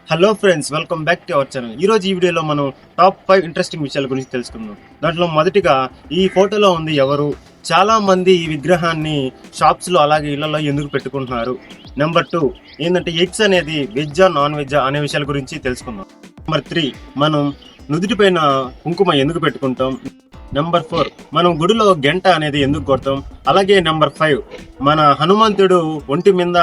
Hello friends, welcome back to our channel. ఈరోజు ఈ వీడియోలో మనం టాప్ 5 ఇంట్రెస్టింగ్ విషయాల గురించి తెలుసుకుందాం. దాంట్లో మొదటిగా ఈ ఫోటోలో ఉంది ఎవరు, చాలా మంది ఈ విగ్రహాన్ని షాప్స్లో అలాగే ఇళ్లలో ఎందుకు పెట్టుకుంటున్నారు. నెంబర్ 2 ఏంటంటే ఎగ్స్ అనేది వెజ్జా నాన్ వెజ్జా అనే విషయాల గురించి తెలుసుకుందాం. నెంబర్ 3 మనం నుదుటిపైన కుంకుమ ఎందుకు పెట్టుకుంటాం. నెంబర్ 4 మనం గుడిలో గంట అనేది ఎందుకు కొడతాం. అలాగే నెంబర్ 5 మన హనుమంతుడు ఒంటి మీద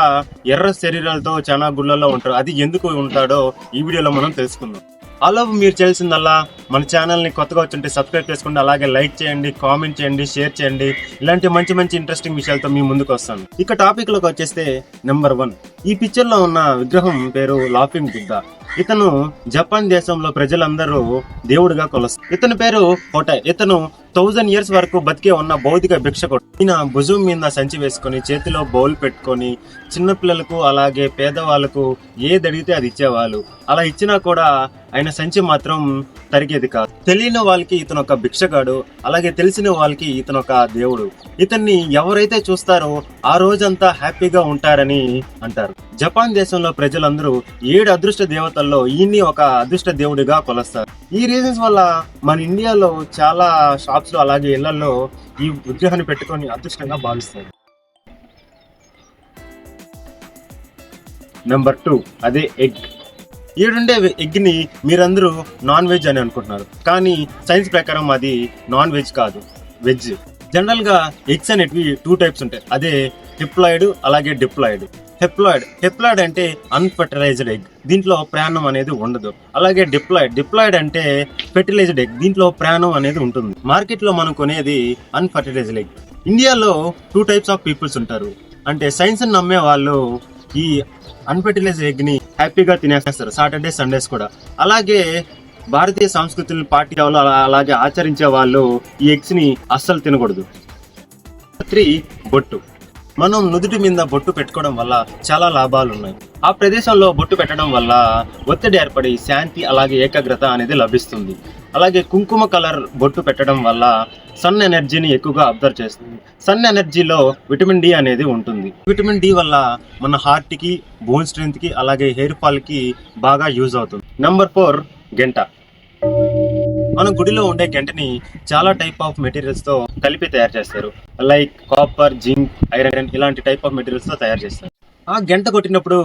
ఎర్ర శరీరాలతో చాలా గుళ్ళల్లో ఉంటారు, అది ఎందుకు ఉంటాడో ఈ వీడియోలో మనం తెలుసుకుందాం. అలాగే మీరు చేయాల్సిందల్లా మన ఛానల్ని కొత్తగా వచ్చుంటే సబ్స్క్రైబ్ చేసుకోండి, అలాగే లైక్ చేయండి, కామెంట్ చేయండి, షేర్ చేయండి. ఇలాంటి మంచి మంచి ఇంట్రెస్టింగ్ విషయాలతో మీ ముందుకు వస్తాను. ఇక టాపిక్లోకి వచ్చేస్తే నెంబర్ 1 ఈ పిక్చర్లో ఉన్న విగ్రహం పేరు లాఫింగ్ బుద్ధ. ఇతను జపాన్ దేశంలో ప్రజలందరూ దేవుడిగా కొలుస్తారు. ఇతని పేరు హోటై. ఇతను 1000 years వరకు బతికే ఉన్న భౌతిక భిక్షకుడు. ఈయన భుజం మీద సంచి వేసుకొని చేతిలో బౌల్ పెట్టుకొని చిన్నపిల్లలకు అలాగే పేదవాళ్ళకు ఏది అడిగితే అది ఇచ్చేవాళ్ళు. అలా ఇచ్చినా కూడా ఆయన సంచి మాత్రం తరిగేది కాదు. తెలియని వాళ్ళకి ఇతను ఒక భిక్షగాడు, అలాగే తెలిసిన వాళ్ళకి ఇతను ఒక దేవుడు. ఇతన్ని ఎవరైతే చూస్తారో ఆ రోజంతా హ్యాపీగా ఉంటారని అంటారు. జపాన్ దేశంలో ప్రజలందరూ 7 అదృష్ట దేవతల్లో ఈయన్ని ఒక అదృష్ట దేవుడిగా కొలుస్తారు. ఈ రీజన్స్ వల్ల మన ఇండియాలో చాలా షాప్స్ లో అలాగే ఇళ్లలో ఈ విగ్రహాన్ని పెట్టుకొని అదృష్టంగా భావిస్తారు. నెంబర్ 2 అదే ఎగ్. ఈడుండే ఎగ్ ని మీరందరూ నాన్ వెజ్ అని అనుకుంటున్నారు, కానీ సైన్స్ ప్రకారం అది నాన్ వెజ్ కాదు, వెజ్. జనరల్ గా ఎగ్స్ అనేటివి 2 types ఉంటాయి, అదే డిప్లాయిడ్ అలాగే డిప్లాయిడ్. హెప్లాయిడ్ అంటే అన్ఫర్టిలైజ్డ్ ఎగ్, దీంట్లో ప్రాణం అనేది ఉండదు. అలాగే డిప్లాయిడ్ అంటే ఫెర్టిలైజ్డ్ ఎగ్, దీంట్లో ప్రాణం అనేది ఉంటుంది. మార్కెట్ లో మనం కొనేది అన్ఫర్టిలైజ్డ్ ఎగ్. ఇండియాలో 2 types ఆఫ్ పీపుల్స్ ఉంటారు. అంటే సైన్స్ ని నమ్మే వాళ్ళు ఈ అన్ఫర్టిలైజ్డ్ ఎగ్ ని హ్యాపీగా తినేస్తారు, సాటర్డే సండేస్ కూడా. అలాగే భారతీయ సంస్కృతిని పార్టీ అలాగే ఆచరించే వాళ్ళు ఈ ఎగ్స్ ని అస్సలు తినకూడదు. 3 బొట్టు. మనం నుదుటి మీద బొట్టు పెట్టుకోవడం వల్ల చాలా లాభాలు ఉన్నాయి. ఆ ప్రదేశంలో బొట్టు పెట్టడం వల్ల ఒత్తిడి ఏర్పడి శాంతి అలాగే ఏకాగ్రత అనేది లభిస్తుంది. అలాగే కుంకుమ కలర్ బొట్టు పెట్టడం వల్ల సన్ ఎనర్జీని ఎక్కువగా అబ్జర్వ్ చేస్తుంది. సన్ ఎనర్జీలో విటమిన్ డి అనేది ఉంటుంది. విటమిన్ డి వల్ల మన హార్ట్ కి, బోన్ స్ట్రెంత్ కి, అలాగే హెయిర్ ఫాల్ కి బాగా యూజ్ అవుతుంది. నెంబర్ 4 గంట. మనం గుడిలో ఉండే గంటని చాలా టైప్ ఆఫ్ మెటీరియల్స్ తో కలిపి తయారు చేస్తారు. లైక్ కాపర్, జింక్, ఐరన్ ఇలాంటి టైప్ ఆఫ్ మెటీరియల్స్ తో తయారు చేస్తారు. ఆ గంట కొట్టినప్పుడు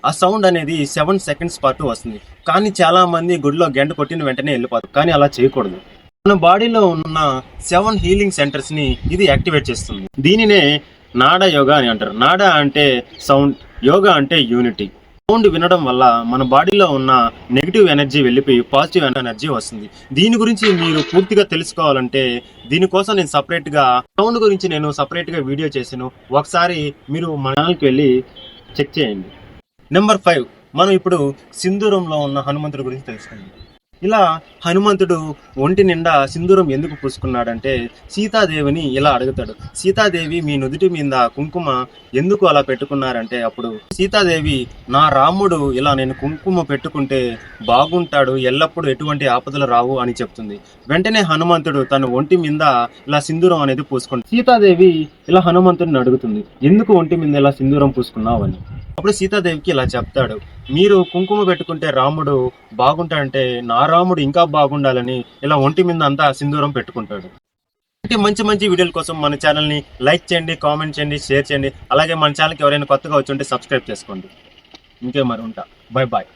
ఆ సౌండ్ అనేది 7 seconds పాటు వస్తుంది. కానీ చాలా మంది గుడిలో గంట కొట్టిన వెంటనే వెళ్ళిపోతారు, కానీ అలా చేయకూడదు. మన బాడీలో ఉన్న 7 హీలింగ్ సెంటర్స్ ని ఇది యాక్టివేట్ చేస్తుంది. దీనినే నాడా యోగా అని అంటారు. నాడా అంటే సౌండ్, యోగా అంటే యూనిటీ. సౌండ్ వినడం వల్ల మన బాడీలో ఉన్న నెగిటివ్ ఎనర్జీ వెళ్ళిపోయి పాజిటివ్ ఎనర్జీ వస్తుంది. దీని గురించి మీరు పూర్తిగా తెలుసుకోవాలంటే దీనికోసం నేను సౌండ్ గురించి సపరేట్గా వీడియో చేశాను, ఒకసారి మీరు మన ఛానల్కి వెళ్ళి చెక్ చేయండి. నెంబర్ 5 మనం ఇప్పుడు సింధూరంలో ఉన్న హనుమంతుడి గురించి తెలుసుకుందాం. ఇలా హనుమంతుడు ఒంటి నిండా సింధూరం ఎందుకు పూసుకున్నాడంటే సీతాదేవిని ఇలా అడుగుతాడు, సీతాదేవి మీ నుదుటి మీద కుంకుమ ఎందుకు అలా పెట్టుకున్నారంటే అప్పుడు సీతాదేవి నా రాముడు ఇలా నేను కుంకుమ పెట్టుకుంటే బాగుంటాడు, ఎల్లప్పుడూ ఎటువంటి ఆపదలు రావు అని చెప్తుంది. వెంటనే హనుమంతుడు తన ఒంటి మీద ఇలా సింధూరం అనేది పూసుకుంటాడు. సీతాదేవి ఇలా హనుమంతుడిని అడుగుతుంది, ఎందుకు ఒంటి మీద ఇలా సింధూరం పూసుకున్నావు అని. అప్పుడు సీతాదేవికి ఇలా చెప్తాడు, మీరు కుంకుమ పెట్టుకుంటే రాముడు బాగుంటాడంటే నా రాముడు ఇంకా బాగుండాలని ఇలా ఒంటి మీద అంతా సింధూరం పెట్టుకుంటాడు. మంచి మంచి వీడియోల కోసం మన ఛానల్ని లైక్ చేయండి, కామెంట్ చేయండి, షేర్ చేయండి. అలాగే మన ఛానల్కి ఎవరైనా కొత్తగా వచ్చి ఉంటే సబ్స్క్రైబ్ చేసుకోండి. ఇంకే మరి ఉంటా. Bye bye.